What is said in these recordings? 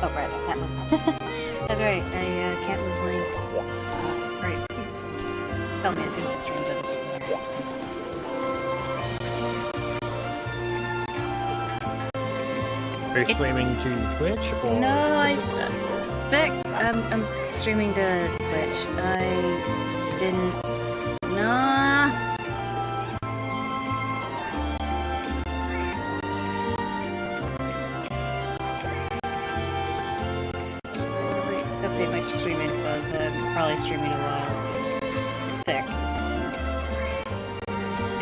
Oh, right, I can't move. That's right, I can't move Link. Right, please tell me as soon as the stream's over. Are you streaming to Twitch or? No, Vic, I'm streaming to Twitch. I didn't. Nah. Wait, update my stream info, so I'm probably streaming a while. Vic.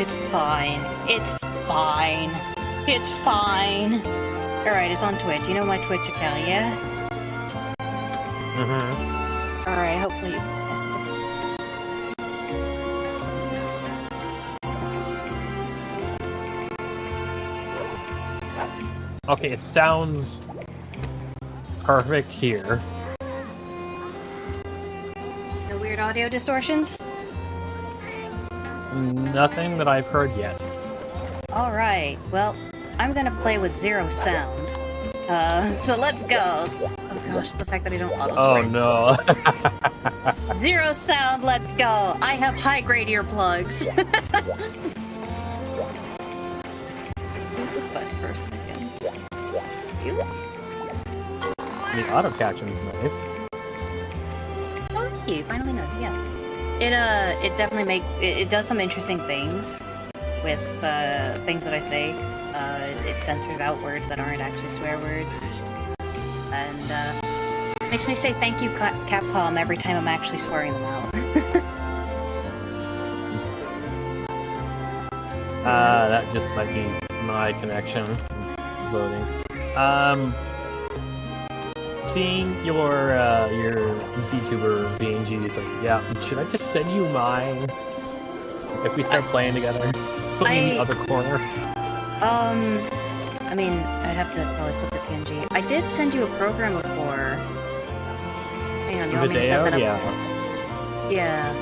It's fine. It's fine. It's fine. Alright, it's on Twitch. You know my Twitch account, yeah? Mm-hmm. Alright, hopefully... Okay, it sounds perfect here. No weird audio distortions? Nothing that I've heard yet. Alright, well, I'm gonna play with zero sound. So let's go! Oh gosh, the fact that I don't auto-swear. Oh no. Zero sound, let's go! I have high-grade earplugs! Who's the quest person again? You? The auto catching's nice. Oh, thank you. Finally noticed, yeah. It definitely it does some interesting things with things that I say. It censors out words that aren't actually swear words. And, makes me say thank you, Capcom, every time I'm actually swearing them out. That just might be my connection loading. Seeing your VTuber BNG, it's like, yeah, should I just send you mine if we start playing together? Put me in the other corner. I mean, I'd have to probably flip the PNG. I did send you a program before. Hang on, you want me to set that up? Yeah. Yeah.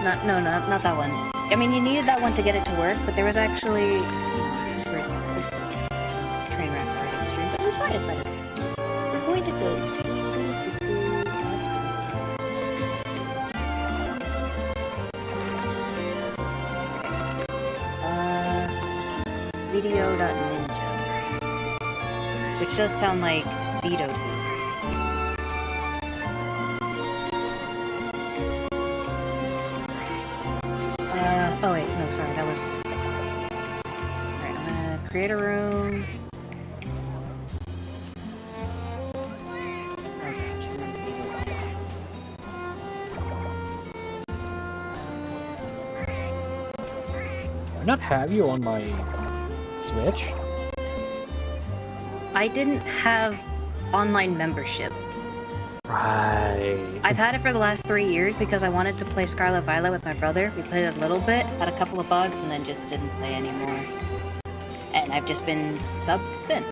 Not that one. I mean, you needed that one to get it to work, but there was actually... This is a train wreck already on stream, but it's fine, it's fine. We're going to go... Video.ninja. Which does sound like Vito to me. Oh wait, no, sorry, that was... Alright, I'm gonna create a room. Oh gosh, I remember these old ones. Why not have you on my Switch? I didn't have online membership. Right. I've had it for the last 3 years because I wanted to play Scarlet Violet with my brother. We played it a little bit, had a couple of bugs, and then just didn't play anymore. And I've just been subbed since.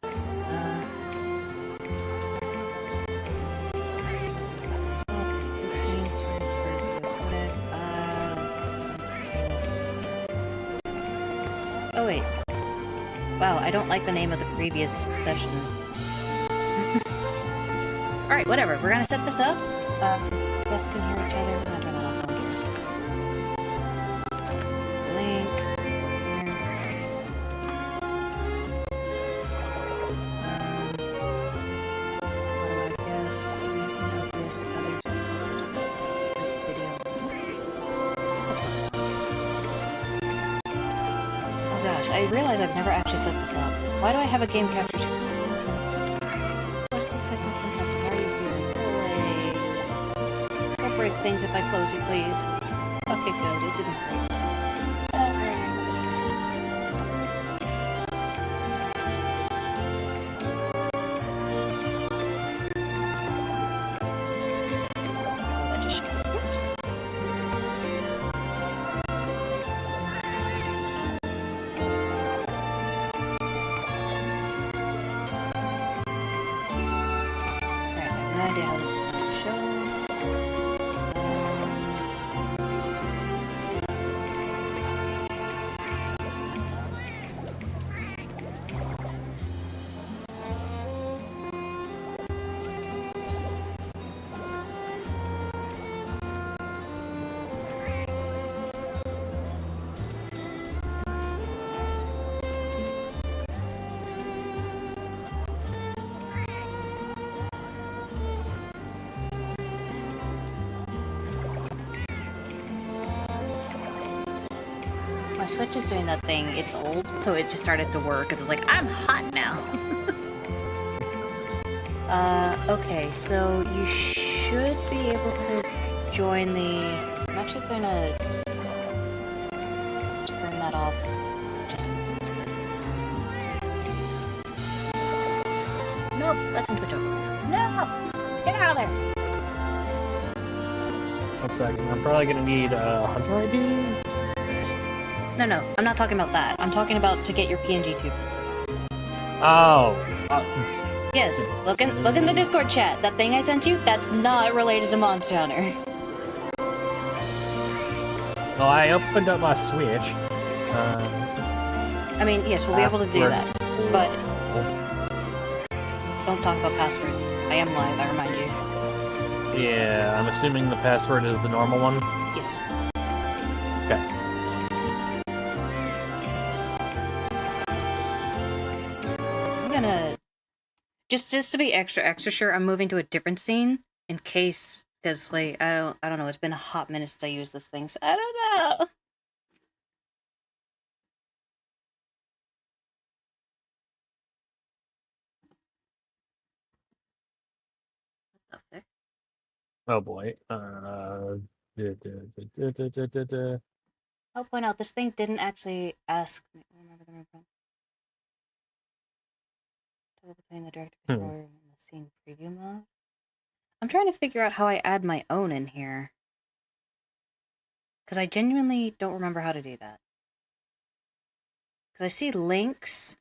Oh wait. Wow, I don't like the name of the previous session. Alright, whatever. We're gonna set this up. Guests can hear each other. We're gonna turn that off. No one cares. Link. Oh gosh, I realize I've never actually set this up. Why do I have a game capture too? What's the second contact? How are you feeling? Go away. Don't break things if I close you, please. Okay, good. It didn't break. That just showed. Oops. Alright, I have no idea how this is going to show. my Switch is doing that thing. It's old, so it just started to work. It's like, I'm hot now. Okay, so you should be able to join the... I'm actually gonna turn that off. Just in case. Nope, that's in Twitch overlay. No! Get out of there! 1 second. I'm probably gonna need a Hunter ID. No, I'm not talking about that. I'm talking about to get your PNG tube. Oh. Yes, look in the Discord chat. That thing I sent you, that's not related to Monster Hunter. Well, I opened up my Switch. I mean, yes, we'll be able to do that, but don't talk about passwords. I am live, I remind you. Yeah, I'm assuming the password is the normal one. Yes. Okay. I'm gonna just to be extra sure. I'm moving to a different scene in case, because like I don't know. It's been a hot minute since I used this thing, so I don't know. Oh boy. I'll point out this thing didn't actually ask me. Remember the toggle between the director controller and the scene preview mode. I'm trying to figure out how I add my own in here, because I genuinely don't remember how to do that. Because I see links,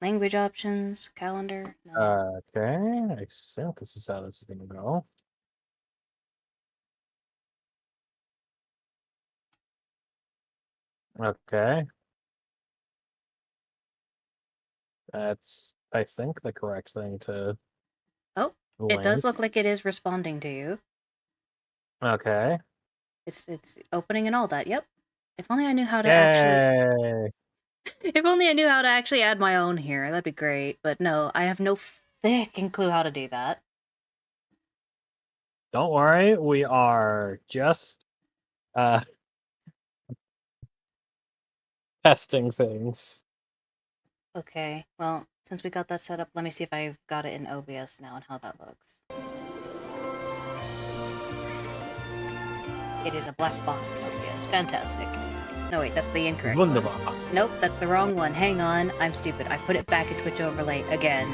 language options, calendar. No. Okay, I think this is how this is gonna go. Okay. That's, I think, the correct thing to... Oh, it does look like it is responding to you. Okay. It's opening and all that, yep. If only I knew how to actually... If only I knew how to actually add my own here, that'd be great. But no, I have no frickin' clue how to do that. Don't worry, we are just testing things. Okay, well, since we got that set up, let me see if I've got it in OBS now and how that looks. It is a black box in OBS. Fantastic. No, wait, that's the incorrect Wunderbar. one. Nope, that's the wrong one. Hang on, I'm stupid. I put it back in Twitch overlay again.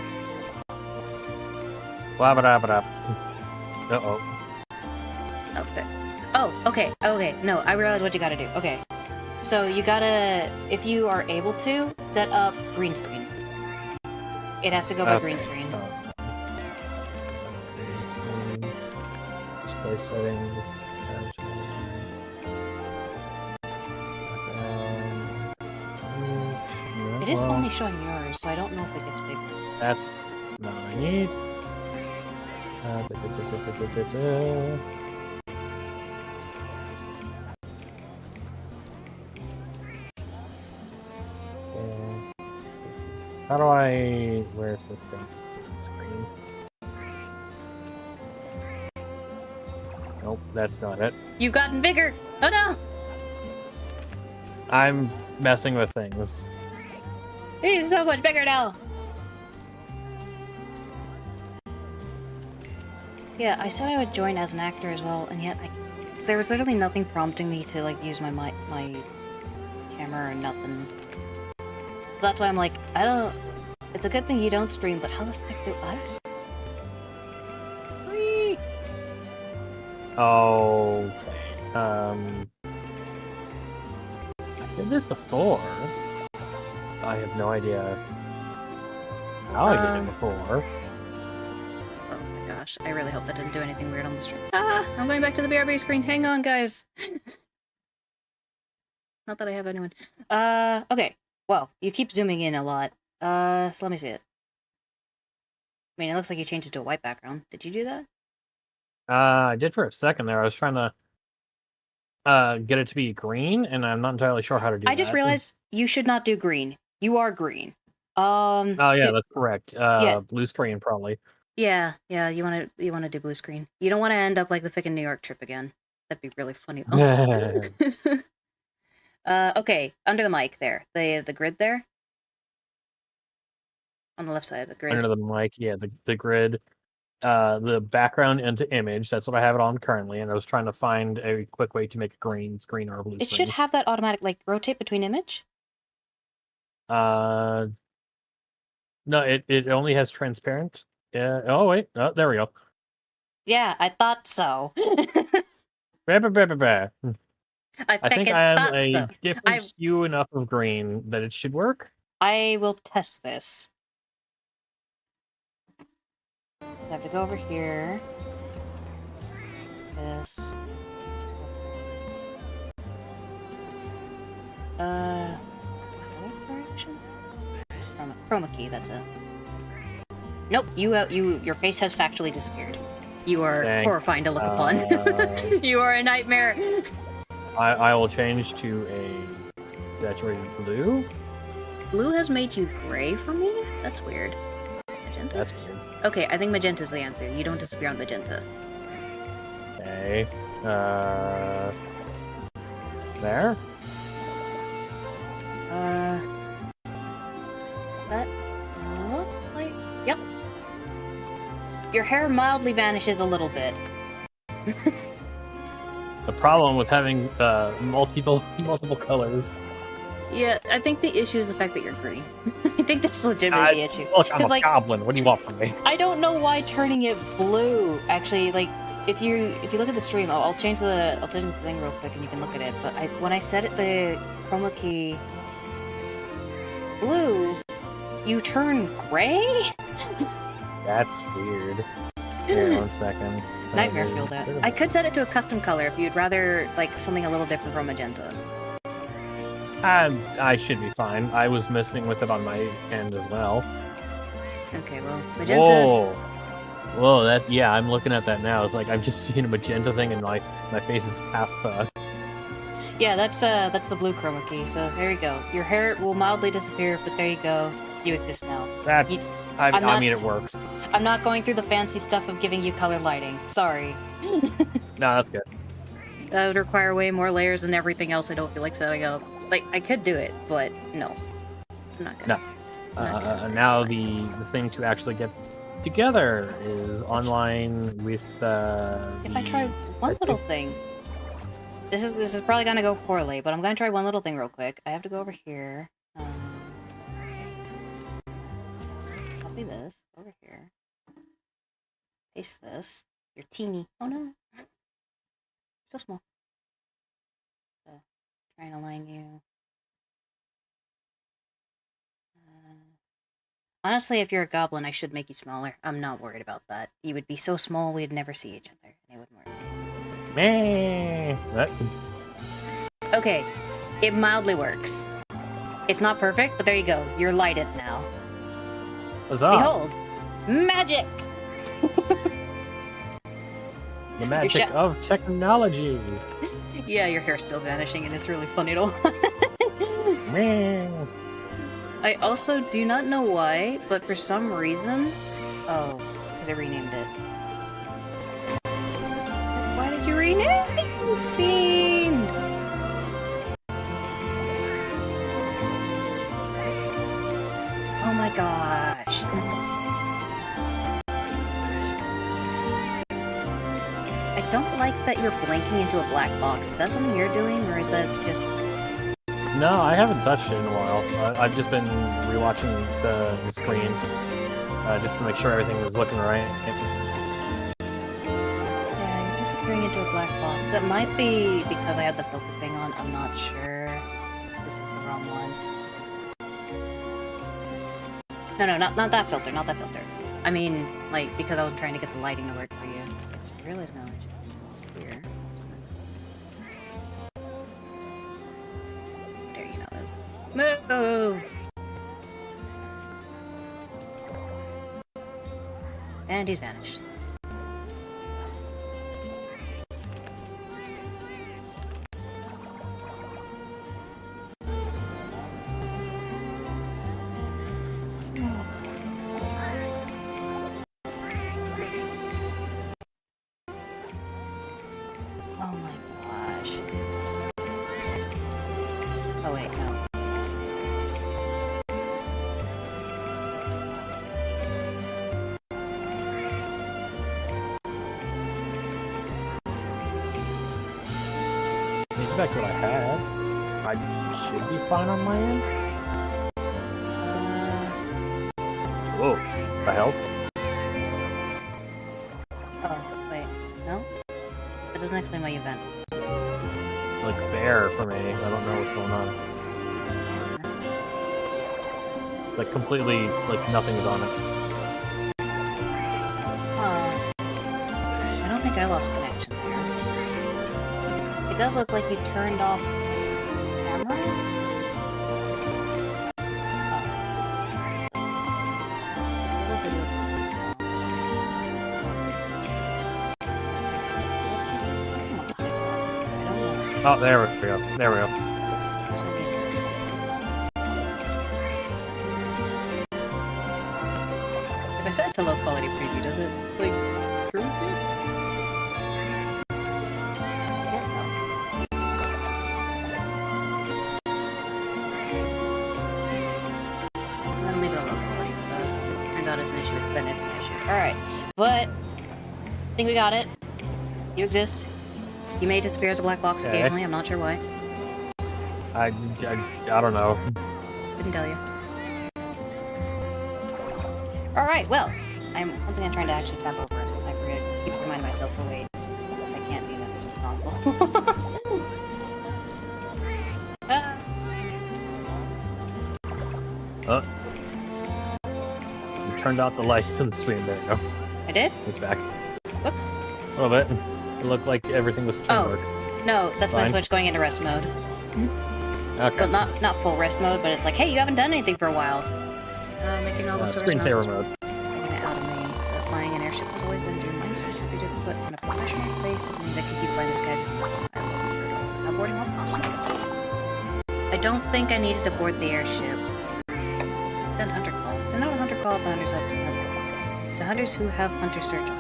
Uh-oh. Okay. Oh, okay, no, I realize what you gotta do. Okay. So you gotta, if you are able to, set up green screen. It has to go by green screen. Display settings. It is only showing yours, so I don't know if it gets bigger. That's not what I need. How do I... Where's this thing? Screen. Nope, that's not it. You've gotten bigger! Oh no! I'm messing with things. He's so much bigger now! Yeah, I said I would join as an actor as well, and yet there was literally nothing prompting me to like use my camera or nothing. So that's why I'm like, I don't... It's a good thing you don't stream, but how the fuck do I? Whee! Oh... I did this before. I have no idea how I did it before. Oh my gosh, I really hope that didn't do anything weird on the stream. Ah! I'm going back to the BRB screen. Hang on, guys. Not that I have anyone. Okay. Well, you keep zooming in a lot. So let me see it. I mean, it looks like you changed it to a white background. Did you do that? I did for a second there. I was trying to get it to be green, and I'm not entirely sure how to do that. I just realized you should not do green. You are green. Oh yeah, that's correct. Yeah. Blue screen probably. Yeah, you wanna do blue screen. You don't want to end up like the frickin' New York trip again. That'd be really funny though. Okay, under the mic there. The grid there. On the left side of the grid. Under the mic, yeah, the grid. The background into image, that's what I have it on currently, and I was trying to find a quick way to make a green screen or a blue It screen. should have that automatic, like, rotate between image. No, it only has transparent. Yeah. Oh wait. Oh, there we go. Yeah, I thought so. Bah, bah, bah, bah, bah. I think fucking I am thought a so. different hue enough of green that it should work. I will test this. So I have to go over here. This. Color correction? Chroma key, that's it. Nope, your face has factually disappeared. You are Dang. horrifying to look upon. You are a nightmare. I will change to a saturated blue. Blue has made you gray for me? That's weird. Magenta? That's weird. Okay, I think magenta's the answer. You don't disappear on magenta. Okay. There. That looks like... Yep. Your hair mildly vanishes a little bit. The problem with having multiple colors. Yeah, I think the issue is the fact that you're green. I think that's legitimately the issue. Look, I'm a like, goblin. What do you want from me? I don't know why turning it blue. Actually, like, if you look at the stream, I'll change the thing real quick and you can look at it. But when I set it the chroma key blue, you turn gray. That's weird. Here, 1 second. Nightmare fuel that. I could set it to a custom color if you'd rather like something a little different from magenta. I should be fine. I was messing with it on my end as well. Okay, well, magenta. Whoa, that, yeah, I'm looking at that now. It's like I'm just seeing a magenta thing and my face is half. Yeah, that's the blue chroma key. So there you go. Your hair will mildly disappear, but there you go. You exist now. I mean, it works. I'm not going through the fancy stuff of giving you color lighting. Sorry. No, that's good. That would require way more layers than everything else I don't feel like setting up. Like, I could do it, but no. I'm not gonna. No. Now the thing to actually get together is online with If I try one little thing. This is probably gonna go poorly, but I'm gonna try one little thing real quick. I have to go over here. Copy this over here. Paste this. You're teeny. Oh no. So small. Try and align you. Honestly, if you're a goblin, I should make you smaller. I'm not worried about that. You would be so small we'd never see each other. And it wouldn't work. Meh. Okay, it mildly works. It's not perfect, but there you go. You're lighted now. Huzzah. Behold, magic! The magic of technology. Yeah, your hair's still vanishing, and it's really funny to watch. Meh. I also do not know why, but for some reason... Oh, because I renamed it. Why did you rename it, you fiend? Oh my gosh. I don't like that you're blinking into a black box. Is that something you're doing, or is that just... No, I haven't touched it in a while. I've just been rewatching the screen just to make sure everything was looking right. Yeah, you're disappearing into a black box. That might be because I had the filter thing on. I'm not sure. This is the wrong one. No, not that filter. Not that filter. I mean, like, because I was trying to get the lighting to work for you. I realize now it's here. There you know. Move! And he's vanished. Oh my gosh. back to what I had. I should be fine on my end. Whoa, that helped. Oh, wait. No? That doesn't explain my event. Like bare for me. I don't know what's going on. It's like completely, like nothing's on it. I don't think I lost connection there. It does look like you turned off camera? Oh, there we go. There we go. If I set it to low quality preview, does it like prove it? Yeah, no. I'm gonna leave it on low quality. Turns out it's an issue, then it's an issue. Alright, but I think we got it. You exist. You may disappear as a black box Okay. occasionally, I'm not sure why. I don't know. Couldn't tell you. Alright, well, I'm once again trying to actually tap over it. I forget, keep reminding myself to wait. I can't do that, this is console. Oh. You turned out the lights on the screen. There you go. I did? It's back. Whoops. A little bit. It looked like everything was turned Oh. dark. No, that's when I Fine. switched going into rest mode. Okay. Well, not full rest mode, but it's like, hey, you haven't done anything for a while. Making all the source Screensaver announcements. mode. Taking it out of me. Flying an airship has always been a dream of mine, so I'm happy to put on a professional face. It means I can keep flying the skies as well. I'm looking forward to boarding all possible. I don't think I needed to board the airship. Send hunter call. Send out a hunter call if the hunters up to hunter. To hunters who have hunter search on them.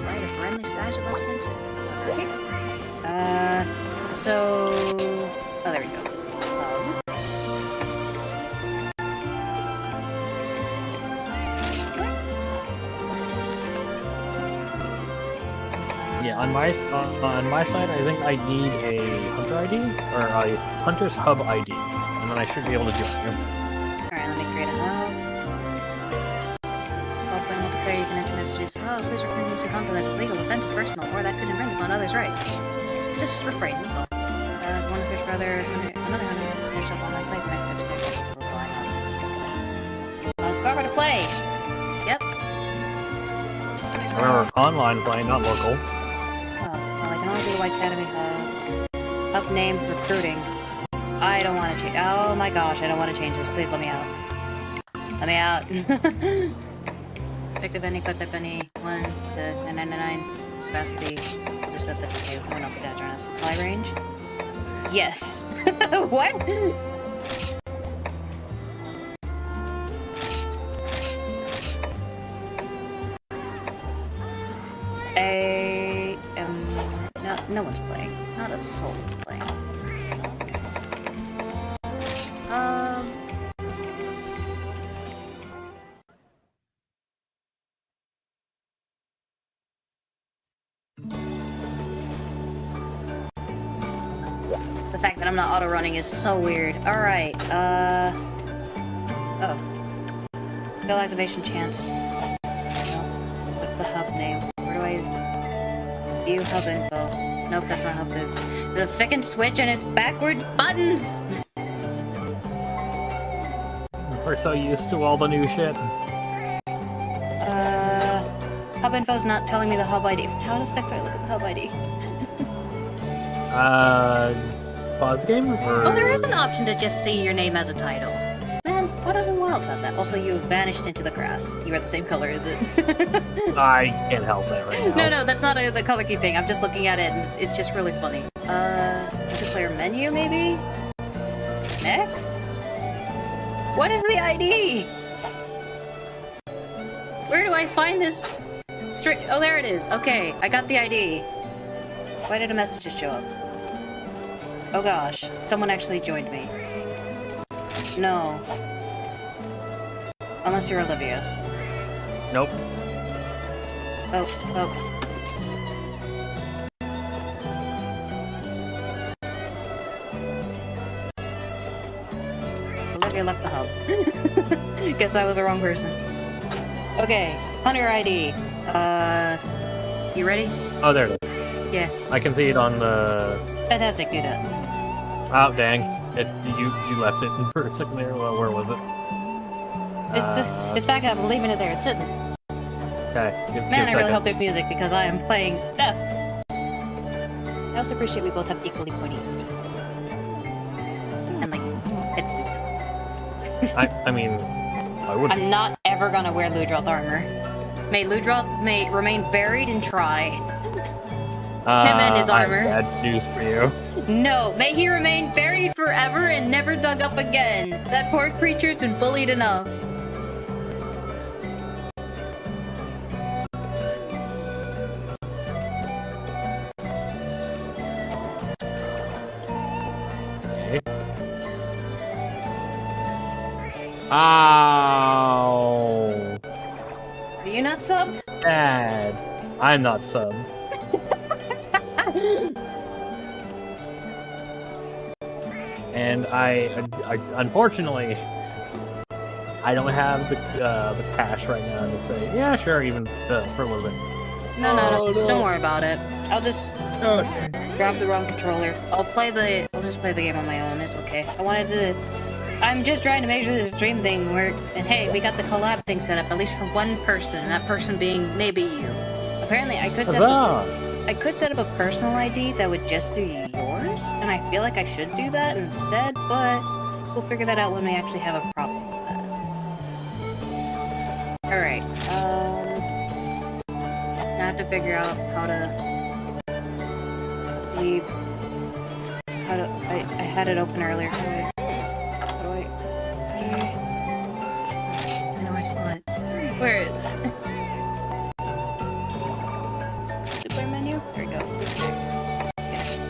Light of friendly skies with us against it. So... Oh, there we go. Yeah, on my side, I think I need a hunter ID or a hunter's hub ID, and then I should be able to join you. Alright, let me create a hub. While playing multiplayer, you can enter messages. Oh, please refrain from using content that's illegal, offensive, personal, or that could infringe upon others' rights. Just refrain, that's all. Want to search for another hunter, finish up online play, connect with Skype, it's Barbara to play! Yep. Remember, online play, not local. Oh, well, I can only do the White Academy hub. Hub name, recruiting. I don't want to change. Oh my gosh, I don't want to change this. Please let me out. Let me out. Objective any, cut type any, 1 to 999. Capacity. We'll just set that to 2. No one else got to join us. Supply range? Yes. What? I am... No one's playing. Not a soul is playing. The fact that I'm not auto-running is so weird. Alright, oh. Skill activation chance. What's the hub name? Where do I... View hub info. Nope, that's not hub info. The frickin' switch and its backward buttons! We're so used to all the new shit. Hub info's not telling me the hub ID. How the fuck do I look at the hub ID? Pause the game? Or... Oh, there is an option to just see your name as a title. Man, why doesn't Wild have that? Also, you vanished into the grass. You are the same color, is it? I can't help that right now. No, that's not the color key thing. I'm just looking at it, and it's just really funny. Multiplayer menu, maybe? Connect? What is the ID? Where do I find this strict? Oh, there it is. Okay, I got the ID. Why did a message just show up? Oh gosh, someone actually joined me. No. Unless you're Olivia. Nope. Oh. left the hub. Guess that was the wrong person. Okay, Hunter ID. You ready? Oh, there it is. Yeah. I can see it on the... Fantastic, do that. Oh, dang. You left it for a second there. Well, where was it? It's back up. I'm leaving it there. It's sitting. Okay. Man, I really hope there's music because I am playing death. I also appreciate we both have equally pointy ears. And like, I mean, I wouldn't. I'm not ever gonna wear Ludroth armor. May Ludroth remain buried and try. Him and his armor. I have bad news for you. No, may he remain buried forever and never dug up again. That poor creature's been bullied enough. Ow! Are you not subbed? Bad. I'm not subbed. And I unfortunately, I don't have the cash right now to say, yeah, sure, even for a little bit. No, don't worry about it. I'll just grab the wrong controller. I'll just play the game on my own. It's okay. I'm just trying to make sure this stream thing works. And hey, we got the collab thing set up, at least for one person. That person being maybe you. Apparently, I could set up a personal ID that would just do yours, and I feel like I should do that instead, but we'll figure that out when we actually have a problem with that. Alright, now I have to figure out how to leave. I had it open earlier. I know I saw it. Where is it? Super menu? There we go. Yes.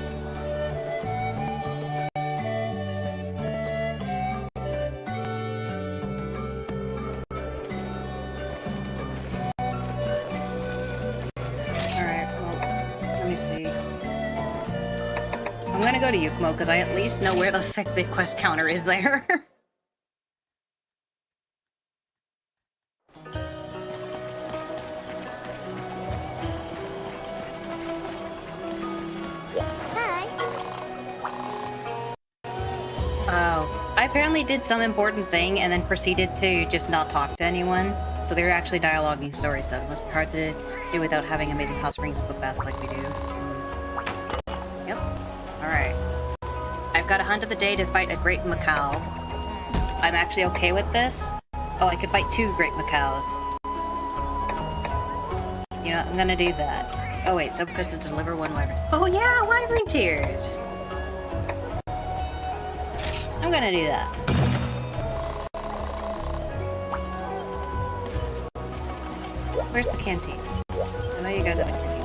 Alright, well, let me see. I'm gonna go to Yukimo because I at least know where the frick the quest counter is there. I apparently did some important thing and then proceeded to just not talk to anyone. So they were actually dialoguing story stuff. It must be hard to do without having amazing hot springs and book baths like we do. Yep. Alright. I've got a hunt of the day to fight a great Macau. I'm actually okay with this. Oh, I could fight 2 great Macaus. You know, I'm gonna do that. Oh wait, subquest to deliver 1 wyvern. Oh yeah, wyvern tears! I'm gonna do that. Where's the canteen? I know you guys have a canteen.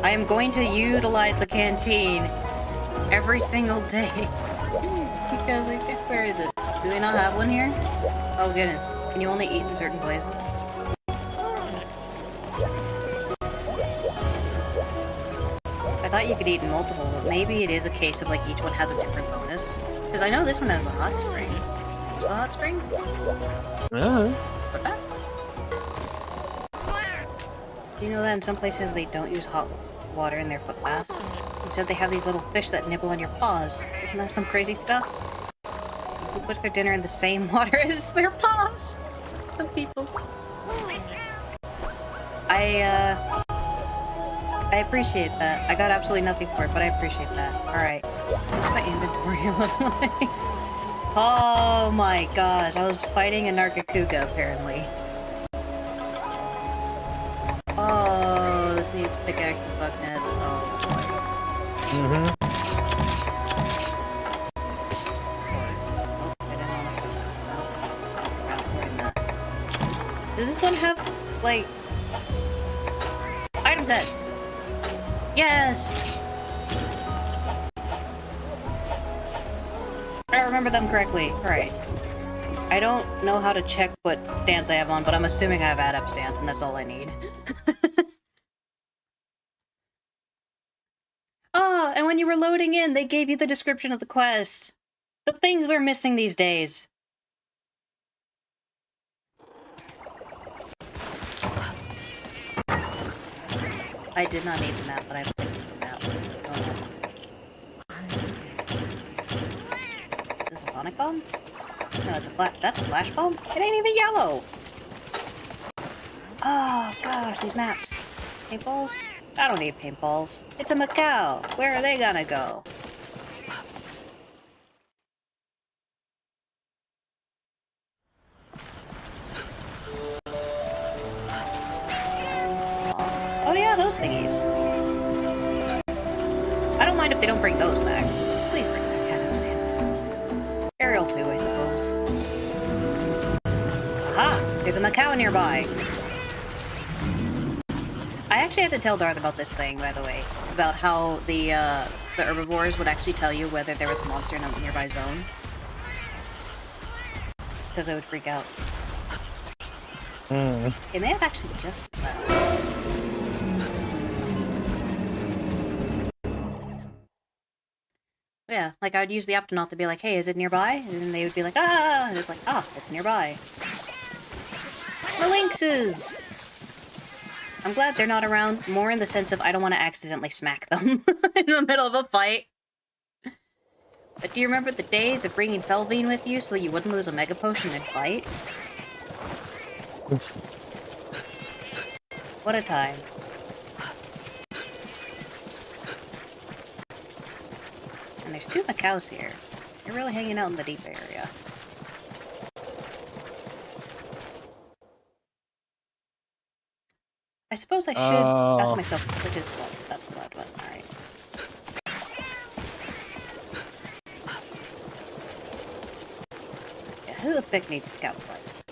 I am going to utilize the canteen every single day. Because, like, where is it? Do they not have one here? Oh goodness. Can you only eat in certain places? I thought you could eat in multiple, but maybe it is a case of, like, each one has a different bonus. Because I know this one has the hot spring. Is the hot spring? What that? Do you know that in some places they don't use hot water in their foot baths? Instead they have these little fish that nibble on your paws. Isn't that some crazy stuff? Who puts their dinner in the same water as their paws? Some people. I appreciate that. I got absolutely nothing for it, but I appreciate that. Alright. What's my inventory look like? Oh my gosh, I was fighting a Nargacuga apparently. Oh, this needs pickaxe and bug nets. Oh boy. Does this one have, like, item sets? Yes! I remember them correctly. Alright. I don't know how to check what stance I have on, but I'm assuming I have add-up stance, and that's all I need. Oh, and when you were loading in, they gave you the description of the quest. The things we're missing these days. I did not need the map, but I put the map. Oh, no. Is this a sonic bomb? No, it's a that's a flash bomb? It ain't even yellow! Oh gosh, these maps. Paintballs? I don't need paintballs. It's a Macau! Where are they gonna go? Oh yeah, those thingies. I don't mind if they don't bring those back. Please bring back cannon stands. Aerial too, I suppose. Aha! There's a Macau nearby! I actually had to tell Darth about this thing, by the way. About how the herbivores would actually tell you whether there was a monster in a nearby zone. Because they would freak out. It may have actually just left. Yeah, like I would use the Optonaut to be like, hey, is it nearby? And then they would be like, ah! And it's like, ah, it's nearby. The lynxes! I'm glad they're not around, more in the sense of I don't want to accidentally smack them in the middle of a fight. But do you remember the days of bringing Felvine with you so that you wouldn't lose a Mega Potion in fight? What a time. And there's 2 Macaus here. They're really hanging out in the deep area. I suppose I should ask myself, which is blood. That's blood one, alright. Yeah, who the frick needs scout flies?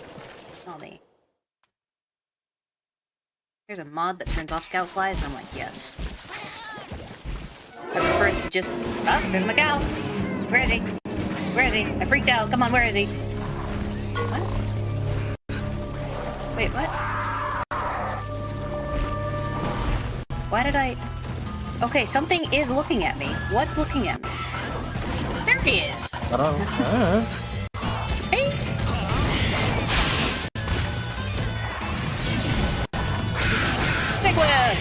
Not me. There's a mod that turns off scout flies, and I'm like, yes. I prefer it to just... Ah, there's a Macau! Where is he? Where is he? I freaked out. Come on, where is he? What? Wait, what? Why did I... Okay, something is looking at me. What's looking at me? There he is! Hey! Big whip!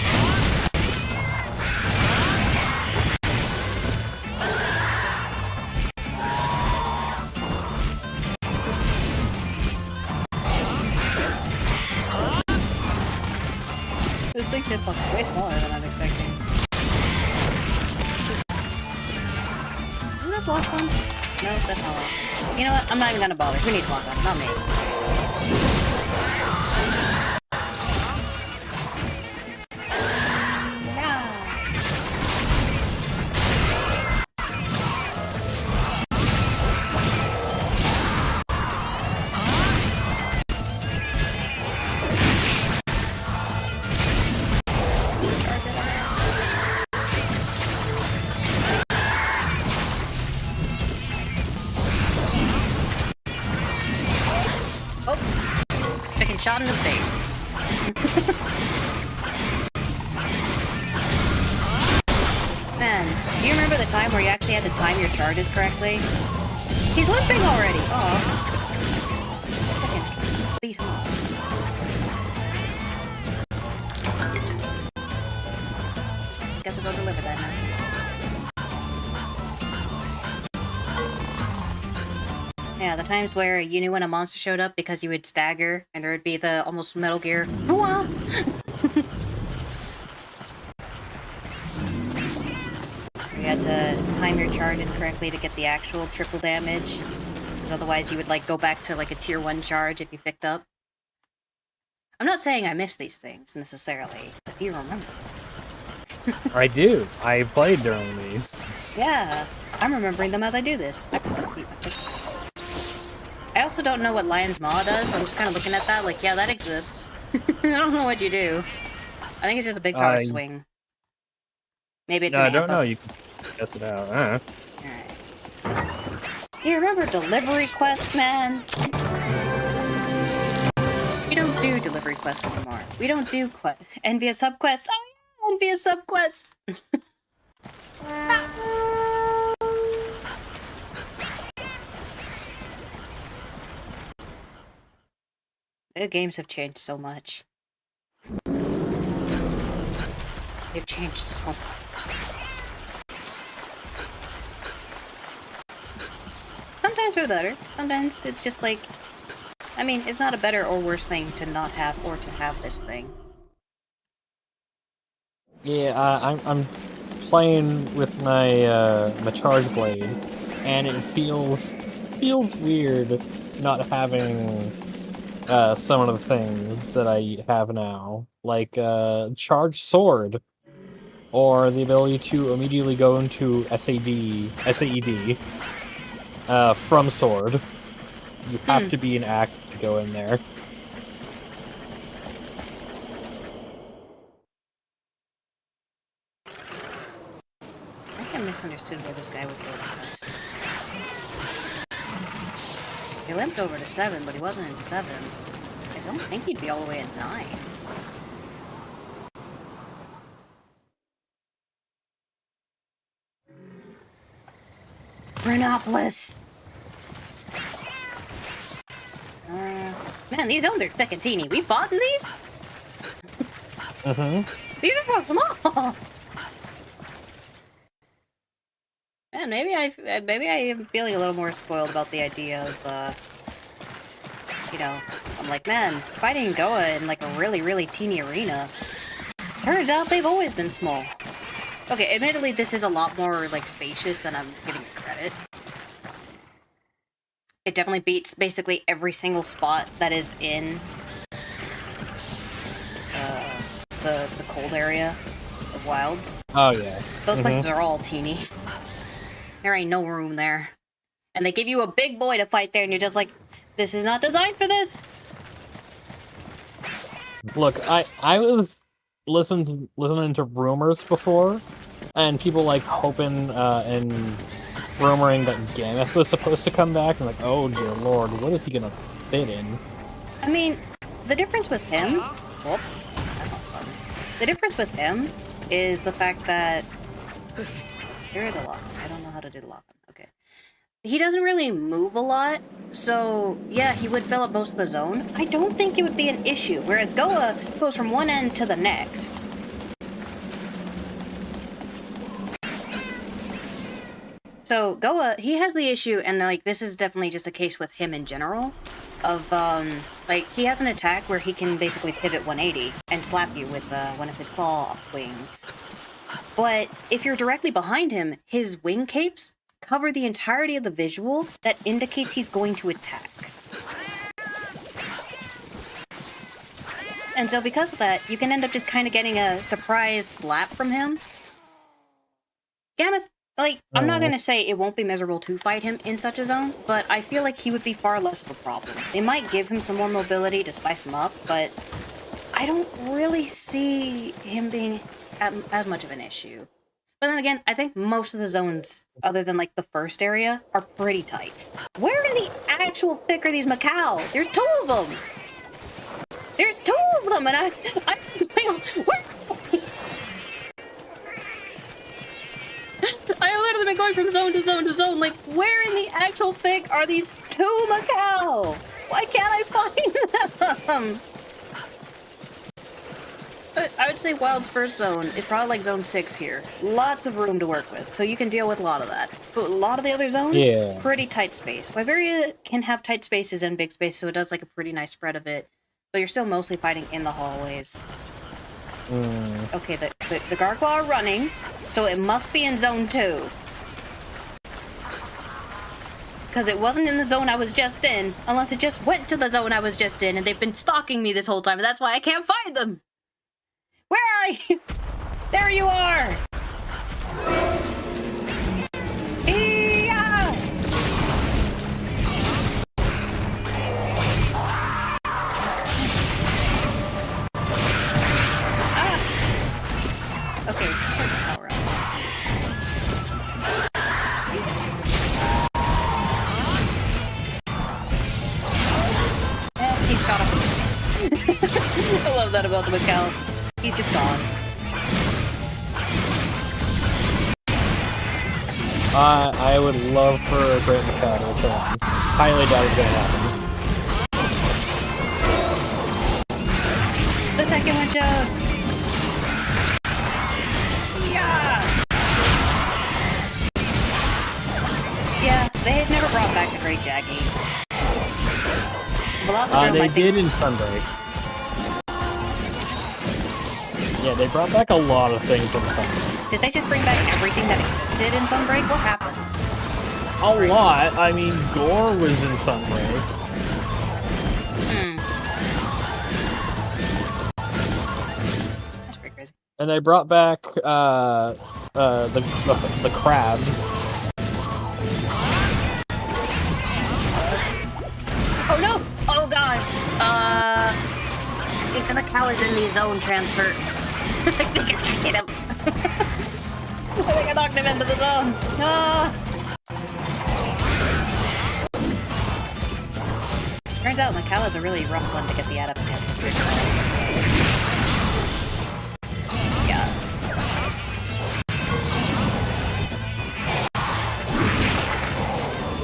This thing's hitbox way smaller than I'm expecting. Isn't that block one? No, that's not one. You know what? I'm not even gonna bother. Who needs block one? Not me. Shot in his face. Man, do you remember the time where you actually had to time your charges correctly? He's limping already! Aw. Fucking beat him up. Guess I'll go deliver that now. Yeah, the times where you knew when a monster showed up because you would stagger, and there would be the almost Metal Gear. Hoo-ah! You had to time your charges correctly to get the actual triple damage, because otherwise you would like go back to like a tier 1 charge if you picked up. I'm not saying I miss these things necessarily, but do you remember? I do. I played during these. Yeah, I'm remembering them as I do this. I also don't know what Lion's Maw does, so I'm just kind of looking at that like, yeah, that exists. I don't know what you do. I think it's just a big power swing. Maybe it's an I don't know. You can test it out. Alright. You remember delivery quests, man? We don't do delivery quests anymore. We don't do envious subquests. Oh yeah, envious subquests! The games have changed so much. They've changed so much. Sometimes for the better. Sometimes it's just like... I mean, it's not a better or worse thing to not have or to have this thing. Yeah, I'm playing with my my charge blade, and it feels weird not having some of the things that I have now, like charge sword, or the ability to immediately go into SAED from sword. You have to be an act to go in there. I think I misunderstood where this guy would go first. He limped over to 7, but he wasn't in 7. I don't think he'd be all the way at 9. Renopolis! Man, these zones are thick and teeny. We fought in these? These are so small! Man, maybe I am feeling a little more spoiled about the idea of, you know, I'm like, man, fighting Goa in like a really, really teeny arena. Turns out they've always been small. Okay, admittedly, this is a lot more, like, spacious than I'm giving credit. It definitely beats basically every single spot that is in the cold area of Wilds. Oh, yeah. Those places are all teeny. There ain't no room there. And they give you a big boy to fight there, and you're just like, this is not designed for this! Look, I was listening to rumors before, and people like hoping and rumoring that Gameth was supposed to come back, and like, oh dear lord, what is he gonna fit in? I mean, the difference with him... Whoop, that's not fun. The difference with him is the fact that... There is a lock. I don't know how to do the lock. Okay. He doesn't really move a lot, so yeah, he would fill up most of the zone. I don't think it would be an issue, whereas Goa goes from one end to the next. So Goa, he has the issue, and like this is definitely just a case with him in general, of like he has an attack where he can basically pivot 180 and slap you with one of his claw wings. But if you're directly behind him, his wing capes cover the entirety of the visual that indicates he's going to attack. And so because of that, you can end up just kind of getting a surprise slap from him. Gameth, like, I'm not going to say it won't be miserable to fight him in such a zone, but I feel like he would be far less of a problem. They might give him some more mobility to spice him up, but I don't really see him being as much of an issue. But then again, I think most of the zones, other than like the first area, are pretty tight. Where in the actual frick are these Macau? There's 2 of them! There's 2 of them, and I'm where? I literally been going from zone to zone to zone, like, where in the actual frick are these 2 Macau? Why can't I find them? I would say Wild's first zone is probably like zone 6 here. Lots of room to work with, so you can deal with a lot of that. But a lot of the other zones, pretty tight space. Wyveria can have tight spaces and big spaces, so it does like a pretty nice spread of it. But you're still mostly fighting in the hallways. Okay, the Gargoyle are running, so it must be in zone 2. Because it wasn't in the zone I was just in, unless it just went to the zone I was just in, and they've been stalking me this whole time, and that's why I can't find them! Where are you? There you are! Yeah! Ah! Okay, it's turn the power on. He shot up his face. I love that about the Macau. He's just gone. I would love for a Great Macau to return. Highly doubt it's gonna happen. second one shove. Yeah. Yeah, they had never brought back the Great Jaggy. Velocidrome, They I think... did in Sunbreak. Yeah, they brought back a lot of things in Sunbreak. Did they just bring back everything that existed in Sunbreak? What happened? A lot. I mean, Gore was in Sunbreak. Hmm. That's pretty crazy. And they brought back the crabs. Oh no! Oh gosh! I think the Macau is in the zone transfer. I think I hit him. I think I knocked him into the zone. Ah! Turns out Macau is a really rough one to get the adepts to. Yeah.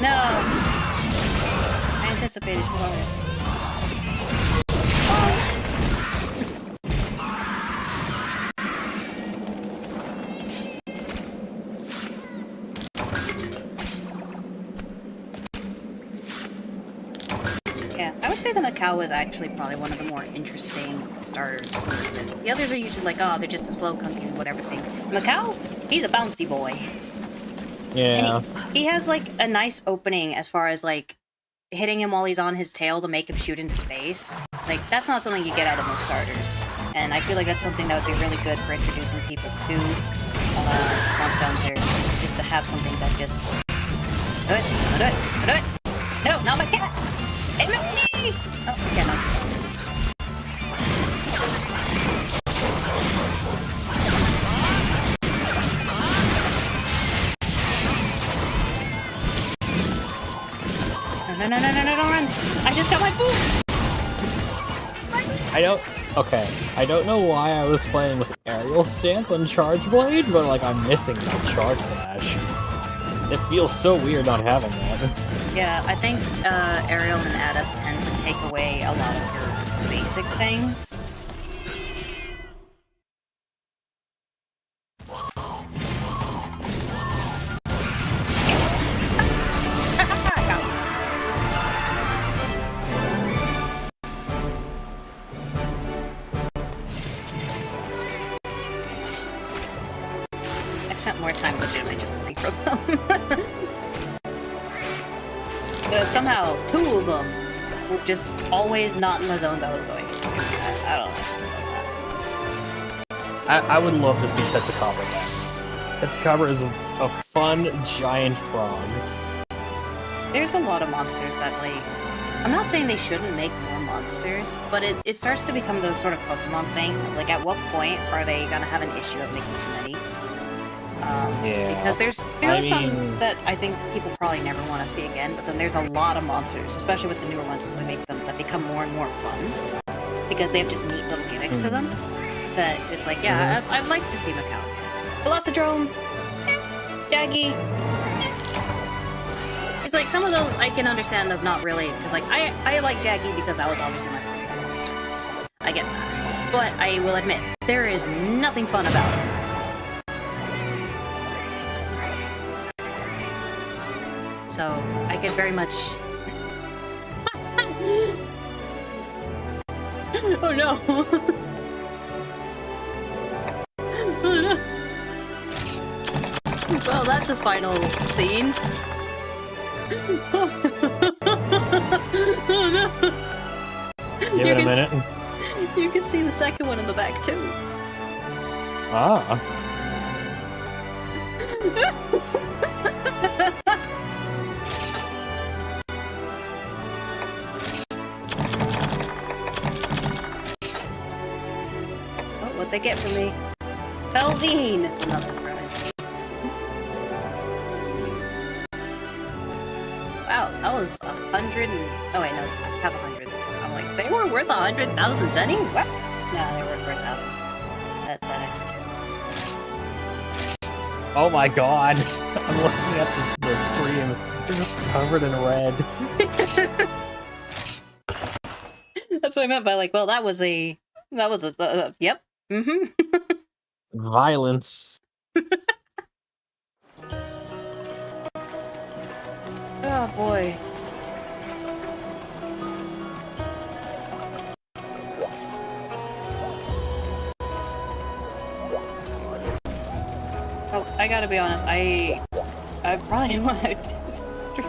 No! I anticipated too hard. Yeah, I would say the Macau is actually probably one of the more interesting starters. The others are usually like, oh, they're just a slow company, whatever thing. Macau, he's a bouncy boy. Yeah. And he has like a nice opening as far as like hitting him while he's on his tail to make him shoot into space. Like, that's not something you get out of most starters. And I feel like that's something that would be really good for introducing people to Monster Hunter, just to have something that just... Do it, do it, do it! No, not my cat! It made me! Oh, yeah, no. No, don't run! I just got my food! I don't know why I was playing with aerial stance on Charge Blade, but like I'm missing that Charge Slash. It feels so weird not having that. Yeah, I think Aerial and Adept tend to take away a lot of your basic things. I spent more time legitimately just looking for them. But somehow, two of them were just always not in the zones I was going. I don't know. I would love to see Tetsukaba back. Tetsukaba is a fun, giant frog. There's a lot of monsters that, like... I'm not saying they shouldn't make more monsters, but it starts to become the sort of Pokemon thing. Like, at what point are they gonna have an issue of making too many? Yeah. Because there are some that I think people probably never want to see again, but then there's a lot of monsters, especially with the newer ones as they make them, that become more and more fun. Because they have just neat little gimmicks to them. That it's like, yeah, I'd like to see Macau again. Velocidrome! Jaggy! It's like, some of those I can understand of not really, because like, I like Jaggy because that was obviously my first monster. I get that. But I will admit, there is nothing fun about it. So, I could very much... Oh no! Oh no! Well, that's a final scene. Oh no! Give it a minute. You can see the second one in the back too. Ah. What they get from me. Felvine! I'm not surprised. Wow, that was 100 and... Oh wait, no, I have 100. So I'm like, they were worth 100,000 Zenny? What? No, they were worth 1,000. That actually checks. Oh my god! I'm looking at the stream. They're just covered in red. That's what I meant by like, well, that was a That was a yep. Mm-hmm. Violence. Oh boy. Oh, I gotta be honest. I probably want.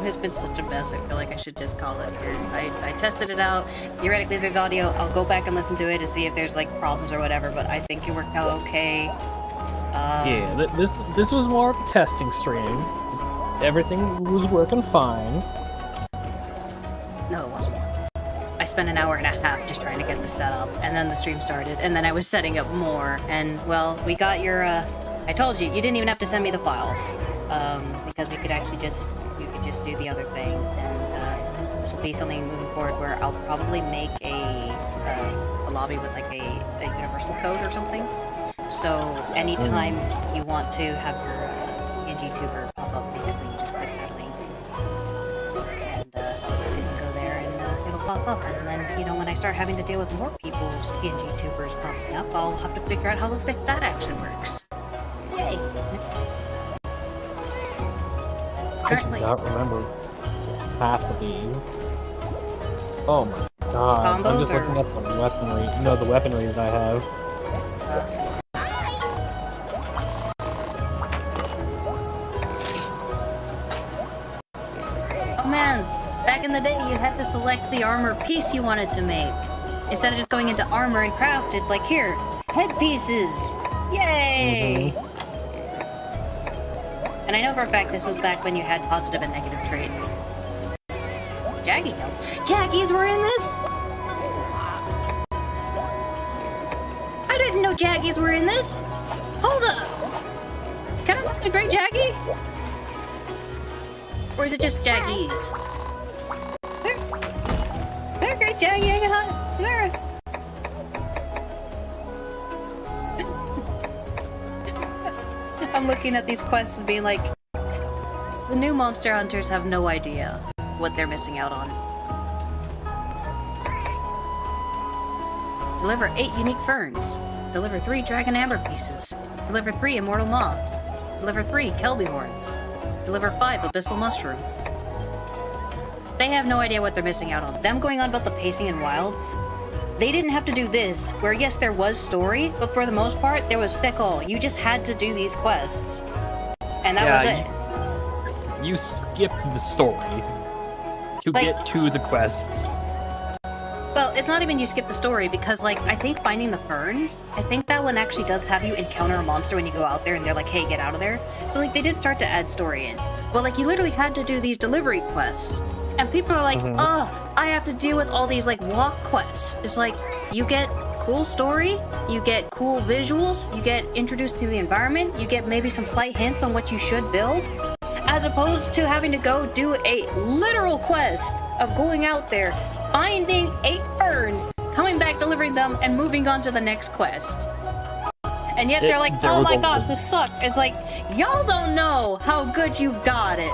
It's been such a mess. I feel like I should just call it here. I tested it out. Theoretically, there's audio. I'll go back and listen to it to see if there's like problems or whatever. But I think it worked out okay. Yeah, this was more of a testing stream. Everything was working fine. No, it wasn't. I spent an hour and a half just trying to get this set up, and then the stream started, and then I was setting up more. And well, we got your. I told you didn't even have to send me the files, because we could actually just do the other thing, and this will be something moving forward where I'll probably make a lobby with like a universal code or something. So anytime you want to have your PNG tuber pop up, basically you just click that link, and you can go there and it'll pop up. And then, you know, when I start having to deal with more people's PNG tubers popping up, I'll have to figure out how the frick that actually works. Yay! I do not remember half of these. Oh my god. I'm just looking at the weaponry. No, the weaponry that I have. Oh man, back in the day you had to select the armor piece you wanted to make. Instead of just going into armor and craft, it's like, here, headpieces! Yay! And I know for a fact this was back when you had positive and negative traits. Jaggy, no. Jaggies were in this? I didn't know Jaggies were in this! Hold up! Can I run a Great Jaggy? Or is it just Jaggies? They're Great Jaggy, I got there. I'm looking at these quests and being like, the new Monster Hunters have no idea what they're missing out on. Deliver 8 unique ferns. Deliver 3 dragon amber pieces. Deliver 3 immortal moths. Deliver 3 kelby horns. Deliver 5 abyssal mushrooms. They have no idea what they're missing out on. Them going on about the pacing in wilds, they didn't have to do this, where yes, there was story, but for the most part, there was fickle. You just had to do these quests. And that was it. You skipped the story to get to the quests. Well, it's not even you skip the story, because, like, I think finding the ferns, I think that one actually does have you encounter a monster when you go out there, and they're like, hey, get out of there. So, like, they did start to add story in. But, like, you literally had to do these delivery quests. And people are like, ugh, I have to deal with all these, like, walk quests. It's like, you get cool story, you get cool visuals, you get introduced to the environment, you get maybe some slight hints on what you should build, as opposed to having to go do a literal quest of going out there, finding 8 ferns, coming back, delivering them, and moving on to the next quest. And yet they're like, oh my gosh, this sucked. It's like, y'all don't know how good you've got it.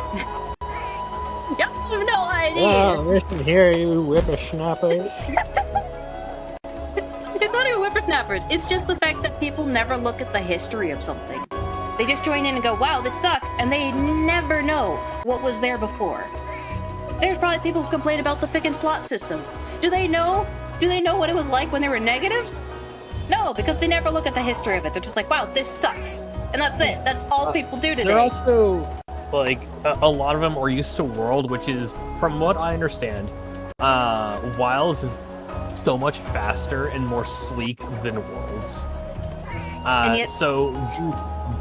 Y'all have no idea. Oh, listen here, you whippersnappers. It's not even whippersnappers. It's just the fact that people never look at the history of something. They just join in and go, wow, this sucks, and they never know what was there before. There's probably people who complain about the pick and slot system. Do they know? Do they know what it was like when there were negatives? No, because they never look at the history of it. They're just like, wow, this sucks. And that's it. That's all people do today. They're also, like, a lot of them are used to World, which is, from what I understand, Wilds is so much faster and more sleek than Worlds. And yet, so you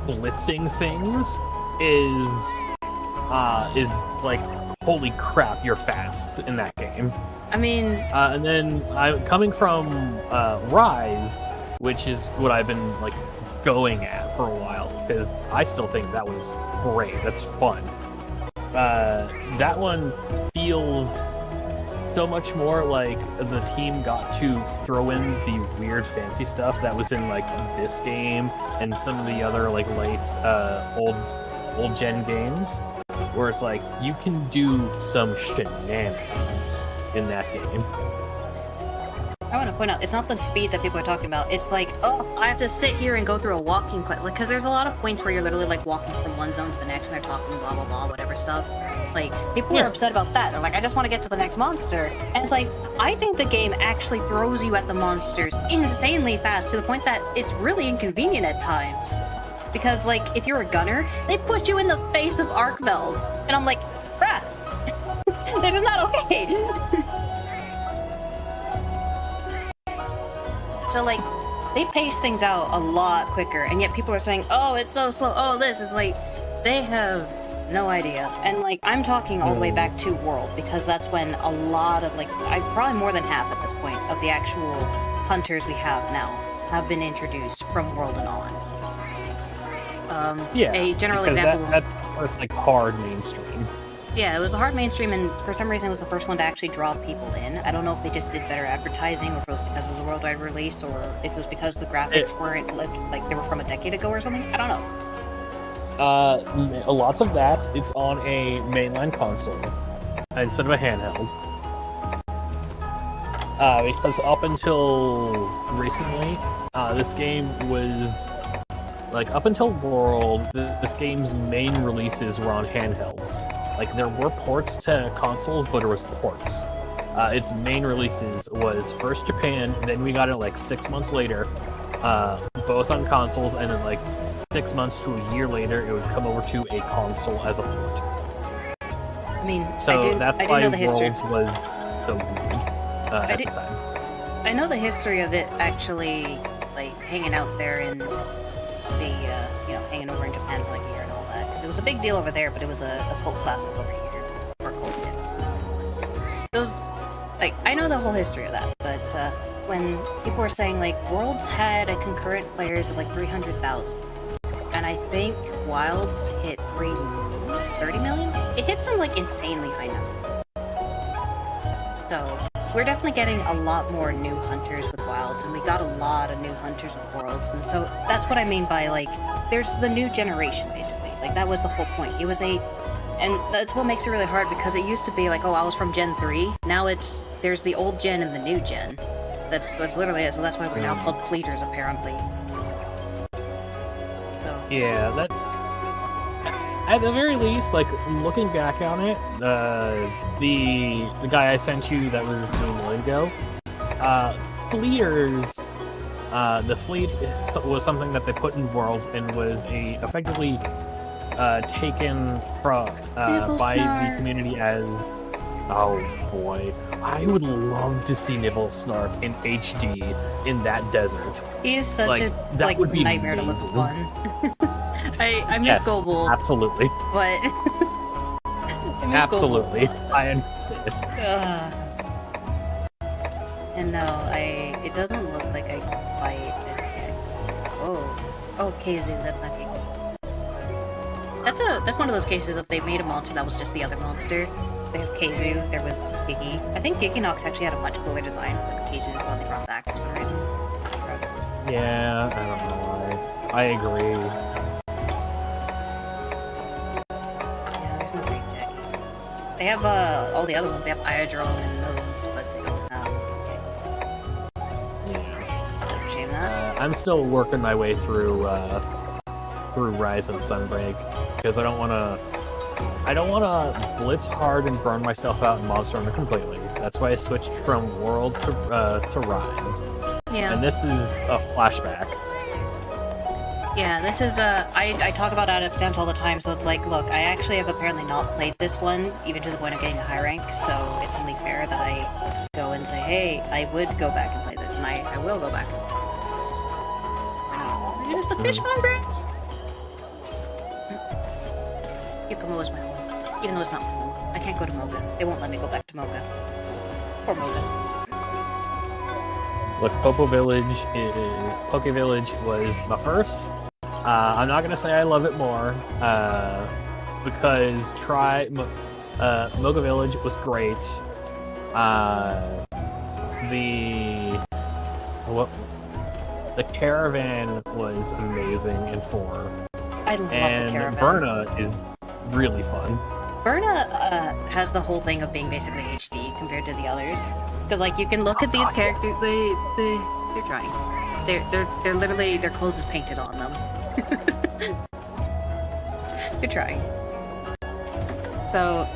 blitzing things is like, holy crap, you're fast in that game. I mean... and then coming from Rise, which is what I've been like going at for a while, because I still think that was great. That's fun. That one feels so much more like the team got to throw in the weird fancy stuff that was in like this game and some of the other like late old gen games, where it's like you can do some shenanigans in that game. I want to point out, it's not the speed that people are talking about. It's like, oh, I have to sit here and go through a walking quest. Like, because there's a lot of points where you're literally like walking from one zone to the next, and they're talking blah blah blah, whatever stuff. Like, people are upset about that. They're like, I just want to get to the next monster. And it's like, I think the game actually throws you at the monsters insanely fast to the point that it's really inconvenient at times. Because, like, if you're a gunner, they put you in the face of Arkveld. And I'm like, bruh, this is not okay. So, like, they pace things out a lot quicker, and yet people are saying, oh, it's so slow, oh, this is like, they have no idea. And, like, I'm talking all the way back to World, because that's when a lot of, like, probably more than half at this point of the actual hunters we have now have been introduced from World and on. A general example. That was, like, hard mainstream. Yeah, it was the hard mainstream, and for some reason it was the first one to actually draw people in. I don't know if they just did better advertising, or if it was because it was a worldwide release, or if it was because the graphics weren't like they were from a decade ago or something. I don't know. Lots of that. It's on a mainline console instead of a handheld. Because up until recently, this game was like up until World. This game's main releases were on handhelds. Like, there were ports to consoles, but it was ports. Its main releases was first Japan, then we got it like 6 months later, both on consoles, and then like 6 months to a year later, it would come over to a console as a port. I mean, so I do know the history. Worlds was so weird at the time. I know the history of it actually, like, hanging out there in the, hanging over in Japan for like a year and all that. Because it was a big deal over there, but it was a cult classic over here. Or cult hit. It was, like, I know the whole history of that, but when people were saying, like, Worlds had a concurrent players of like 300,000, and I think Wilds hit 30 million? It hit some, like, insanely high number. So, we're definitely getting a lot more new hunters with Wilds, and we got a lot of new hunters with Worlds, and so that's what I mean by, like, there's the new generation, basically. Like, that was the whole point. It was and that's what makes it really hard, because it used to be like, oh, I was from Gen 3, now there's the old gen and the new gen. That's literally it, so that's why we're now called fleeters, apparently. So... Yeah, that... At the very least, like, looking back on it, the guy I sent you that was doing Lingo, fleeters, the fleet was something that they put in Worlds and was effectively taken from by the community as, oh boy, I would love to see Nibblesnarf in HD in that desert. He is such a nightmare amazing. to listen on. I miss Goble. Absolutely. But I miss absolutely. Goble. I understand. And no, it doesn't look like I can fight it. Oh, KZ, that's not Kiki. That's one of those cases of they made a monster that was just the other monster. They have Keizu, there was Gigi. I think Giginox actually had a much cooler design than Keizu when they brought back for some reason. Yeah, I don't know why. I agree. Yeah, there's no Great Jackie. They have all the other ones. They have Iodrome and those, but they don't have Jackie. Yeah. Shame that. I'm still working my way through Rise and Sunbreak because I don't want to blitz hard and burn myself out in Monster Hunter completely. That's why I switched from World to Rise. Yeah. And this is a flashback. Yeah, this is I talk about out of stance all the time, so it's like, look, I actually have apparently not played this one, even to the point of getting a high rank, so it's only fair that I go and say, hey, I would go back and play this, and I will go back and play this, because why not? There's the fishmongers! Yukumo is my home, even though it's not my home. I can't go to Moga. They won't let me go back to Moga. Or Moga. Look, Poke Village was my first. I'm not gonna say I love it more, because Moga Village was great. The caravan was amazing in 4. I love the caravan. And Burna is really fun. Burna has the whole thing of being basically HD compared to the others. Because like you can look at these characters, they're trying. They're literally their clothes is painted on them. They're trying. So,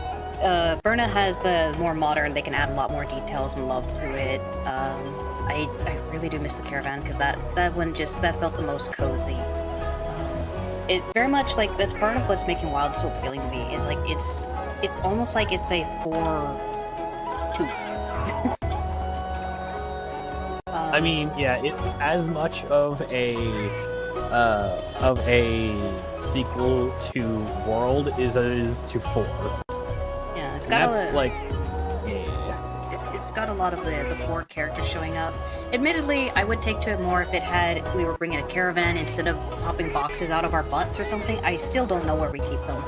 Berna has the more modern. They can add a lot more details and love to it. I really do miss the caravan because that one that felt the most cozy. It very much like that's part of what's making WoW so appealing to me. Is like it's almost like it's a 4-2. I mean, yeah, it's as much of a sequel to World as it is to 4. Yeah, it's And got that's a, like, yeah. it's got a lot of the 4 characters showing up. Admittedly, I would take to it more if we were bringing a caravan instead of popping boxes out of our butts or something. I still don't know where we keep them.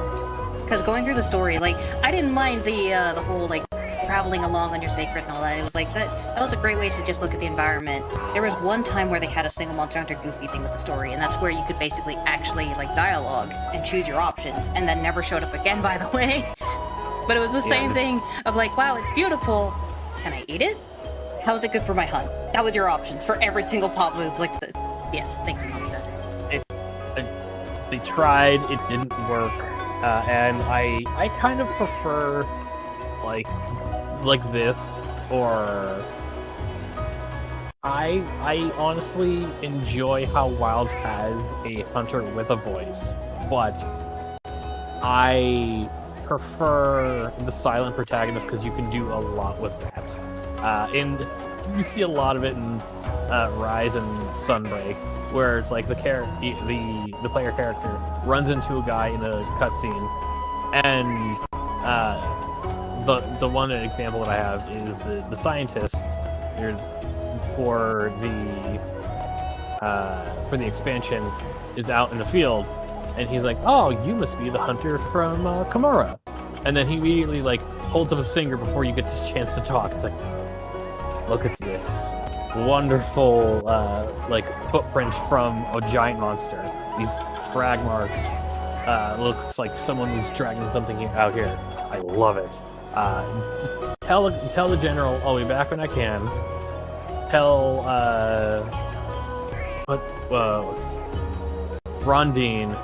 Because going through the story, like, I didn't mind the whole, like, traveling along on your sacred and all that. It was like, that was a great way to just look at the environment. There was one time where they had a single Monster Hunter Goofy thing with the story, and that's where you could basically actually, like, dialogue and choose your options, and then never showed up again, by the way. But it was the same thing of like, wow, it's beautiful. Can I eat it? How is it good for my hunt? That was your options for every single pop. It was like, yes, thank you, Mom said. They tried, it didn't work, and I kind of prefer like this, or I honestly enjoy how Wilds has a hunter with a voice, but I prefer the silent protagonist because you can do a lot with that. And you see a lot of it in Rise and Sunbreak, where it's like the player character runs into a guy in a cutscene, and the one example that I have is the scientist for the expansion is out in the field, and he's like, "Oh, you must be the hunter from Kamura," and then he immediately like holds up his finger before you get this chance to talk. It's like, look at this wonderful like footprint from a giant monster. These drag marks. Looks like someone was dragging something out here. I love it. Tell the general I'll be back when I can. Tell what's Rondine,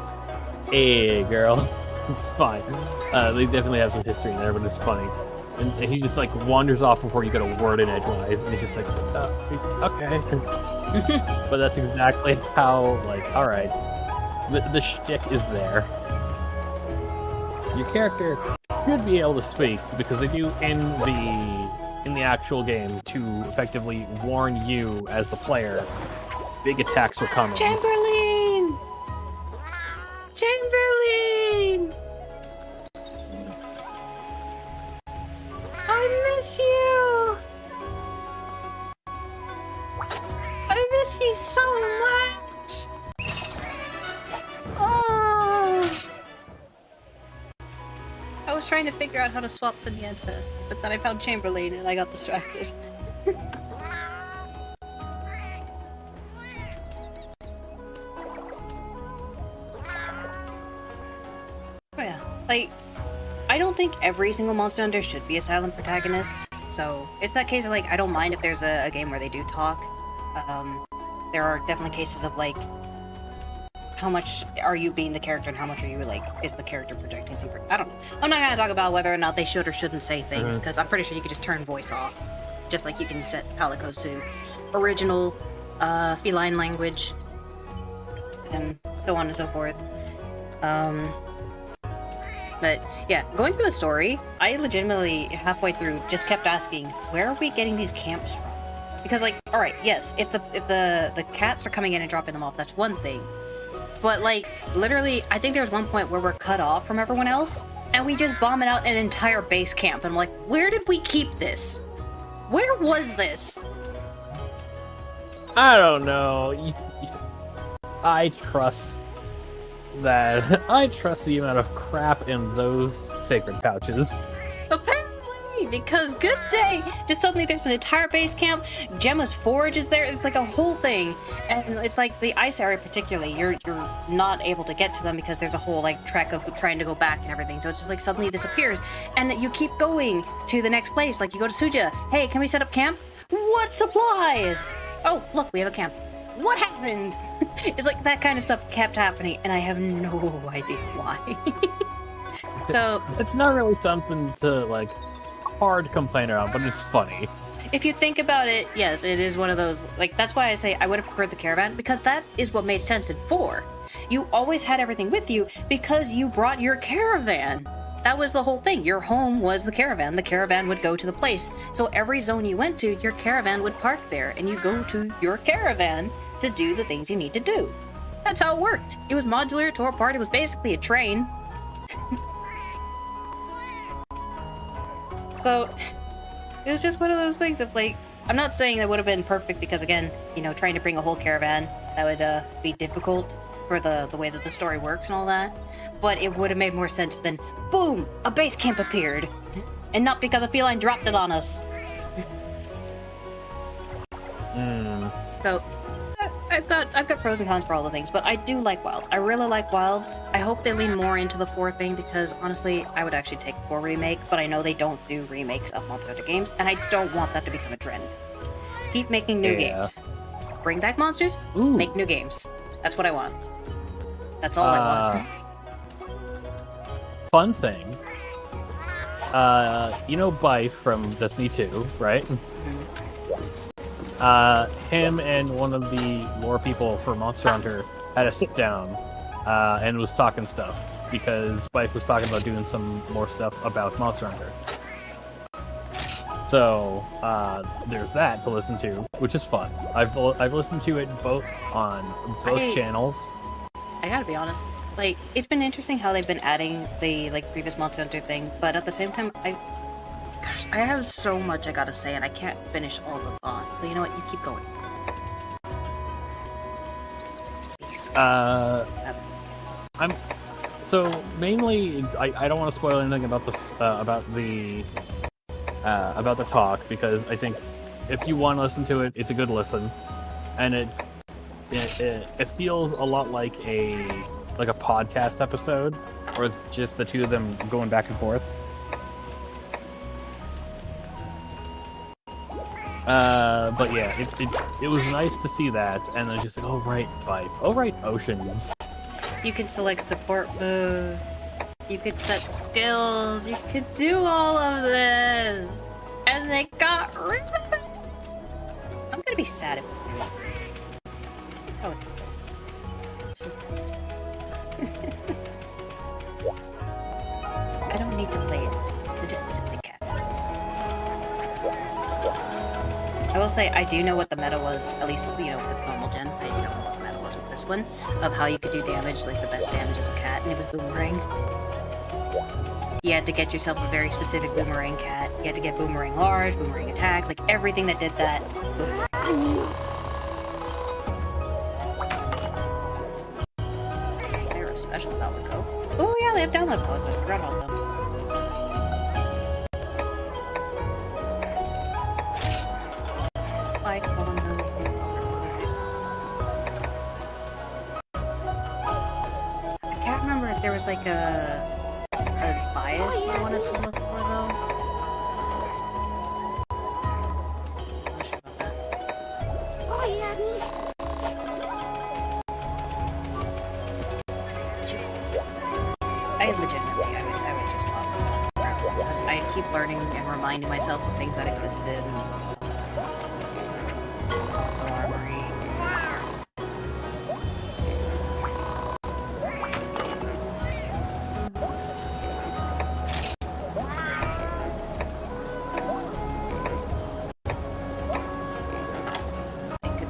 hey girl, it's fine. They definitely have some history in there, but it's funny. And he just like wanders off before you get a word in edgewise, and he's just like, okay. But that's exactly how, like, all right, the shtick is there. Your character should be able to speak because they do in the actual game to effectively warn you as the player big attacks are coming. Chamberlain! Chamberlain! I miss you! I miss you so much! Oh! I was trying to figure out how to swap to Nienta, but then I found Chamberlain and I got distracted. Oh yeah, like, I don't think every single Monster Hunter should be a silent protagonist, so it's that case of like, I don't mind if there's a game where they do talk. There are definitely cases of like, how much are you being the character and how much are you like, is the character projecting some, I don't know. I'm not gonna talk about whether or not they should or shouldn't say things, because I'm pretty sure you could just turn voice off. Just like you can set Palicos to original feline language, and so on and so forth. But yeah, going through the story, I legitimately halfway through just kept asking, where are we getting these camps from? Because like, all right, yes, if the cats are coming in and dropping them off, that's one thing. But like, literally, I think there's one point where we're cut off from everyone else, and we just bombing out an entire base camp. And I'm like, where did we keep this? Where was this? I don't know. I trust the amount of crap in those sacred pouches. Apparently! day, because good day! Just suddenly there's an entire base camp, Gemma's Forge is there, it's like a whole thing. And it's like the ice area particularly, you're not able to get to them because there's a whole like trek of trying to go back and everything. So it's just like suddenly this appears, and you keep going to the next place. Like you go to Suja, hey, can we set up camp? What supplies? Oh, look, we have a camp. What happened? It's like that kind of stuff kept happening, and I have no idea why. So it's not really something to like hard complain about, but it's funny. if you think about it, yes, it is one of those, like, that's why I say I would have preferred the caravan, because that is what made sense in 4. You always had everything with you because you brought your caravan. That was the whole thing. Your home was the caravan. The caravan would go to the place. So every zone you went to, your caravan would park there, and you go to your caravan to do the things you need to do. That's how it worked. It was modular, tore apart. It was basically a train. So it was just one of those things of like, I'm not saying that would have been perfect because again, you know, trying to bring a whole caravan, that would be difficult for the way that the story works and all that. But it would have made more sense than, boom, a base camp appeared. And not because a feline dropped it on us. So I've got pros and cons for all the things, but I do like Wilds. I really like Wilds. I hope they lean more into the 4 thing because honestly, I would actually take 4 remake, but I know they don't do remakes of Monster Hunter games, and I don't want that to become a trend. Keep making new games. Bring back monsters, make new games. That's what I want. That's all I want. Fun thing. You know Bife from Destiny 2, right? Him and one of the lore people for Monster Hunter had a sit down and was talking stuff because Bife was talking about doing some more stuff about Monster Hunter. So there's that to listen to, which is fun. I've listened to it both on both channels. I gotta be honest, like it's been interesting how they've been adding the like previous Monster Hunter thing, but at the same time, I have so much I gotta say, and I can't finish all the thoughts. So you know what? You keep going. Mainly I don't want to spoil anything about this about the talk because I think if you want to listen to it, it's a good listen, and it feels a lot like a podcast episode, or just the two of them going back and forth. But yeah, it was nice to see that, and then just like, oh right, Bife, oh right, Oceans. You can select support mode. You could set skills. You could do all of this, and they got rid of it. I'm gonna be sad if it is. Oh. So... I don't need to play it, so just need to play cat. I will say I do know what the meta was, at least, you know, with normal gen. I don't know what the meta was with this one, of how you could do damage, like the best damage as a cat, and it was Boomerang. You had to get yourself a very specific Boomerang cat. You had to get Boomerang large, Boomerang attack, like everything that did that. They're a special Valdico. Oh yeah, they have download codes. I forgot about them. Spike on them. I can't remember if there was like a bias I wanted to look for though. Not sure about that. I legitimately, I would just talk about it. Because I keep learning and reminding myself of things that existed. The armory. I could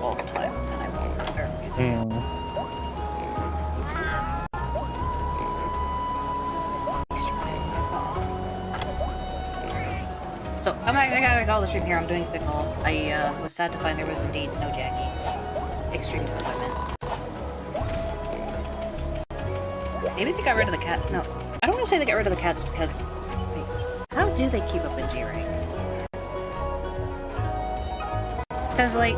all the time, and I won't. I refuse to. So, I gotta call the stream here. I'm doing a quick haul. I was sad to find there was indeed no Jackie. Extreme disappointment. Maybe they got rid of the cat. No, I don't want to say they got rid of the cats because... Wait, do they keep up in G rank? Because, like,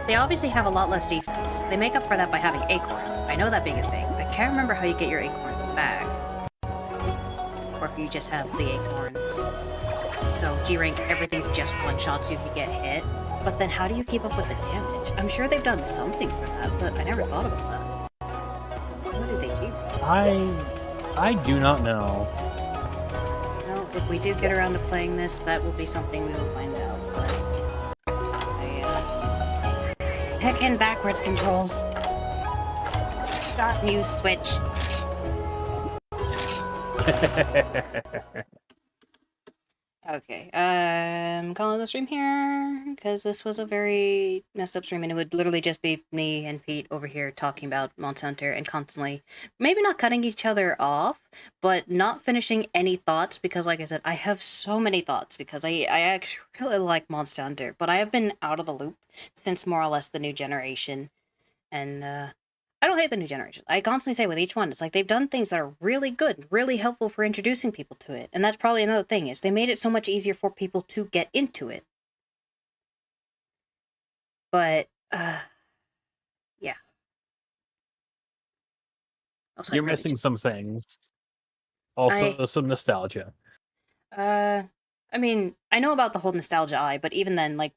they obviously have a lot less defense. They make up for that by having acorns. I know that being a thing. I can't remember how you get your acorns back. Or if you just have the acorns. So G rank, everything just one-shots you if you get hit. But then how do you keep up with the damage? I'm sure they've done something for that, but I never thought about that. What do they G rank? I do not know. Well, if we do get around to playing this, that will be something we will find out. But heckin' backwards controls. Start new switch. Okay, I'm calling the stream here because this was a very messed up stream, and it would literally just be me and Pete over here talking about Monster Hunter and constantly, maybe not cutting each other off, but not finishing any thoughts because, like I said, I have so many thoughts because I actually really like Monster Hunter, but I have been out of the loop since more or less the new generation, and I don't hate the new generation. I constantly say with each one, it's like they've done things that are really good, really helpful for introducing people to it. And that's probably another thing, is they made it so much easier for people to get into it. But, yeah. Also, You're missing some things. Also, some nostalgia. I mean, I know about the whole nostalgia eye, but even then, like,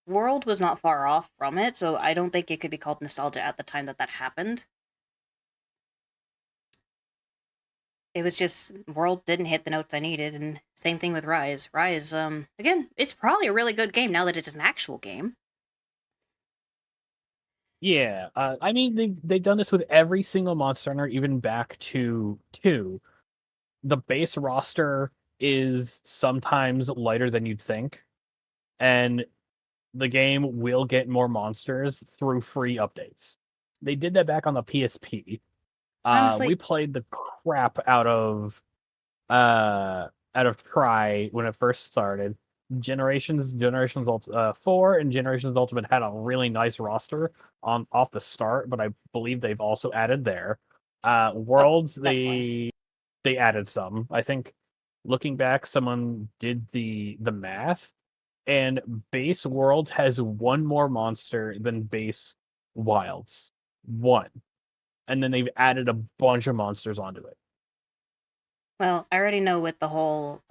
World was not far off from it, so I don't think it could be called nostalgia at the time that that happened. It was just, World didn't hit the notes I needed, and same thing with Rise. Rise, again, it's probably a really good game now that it's an actual game. Yeah, I mean, they've done this with every single Monster Hunter, even back to 2. The base roster is sometimes lighter than you'd think, and the game will get more monsters through free updates. They did that back on the PSP. Honestly, we played the crap out of Try when it first started. Generations 4 and Generations Ultimate had a really nice roster off the start, but I believe they've also added there. Worlds, they added some. I think looking back, someone did the math, and base Worlds has one more monster than base Wilds. One. And then they've added a bunch of monsters onto it. well, I already know with the whole,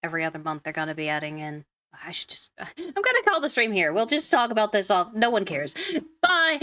every other month they're gonna be adding in. I should just, I'm gonna call the stream here. We'll just talk about this off. No one cares. Bye!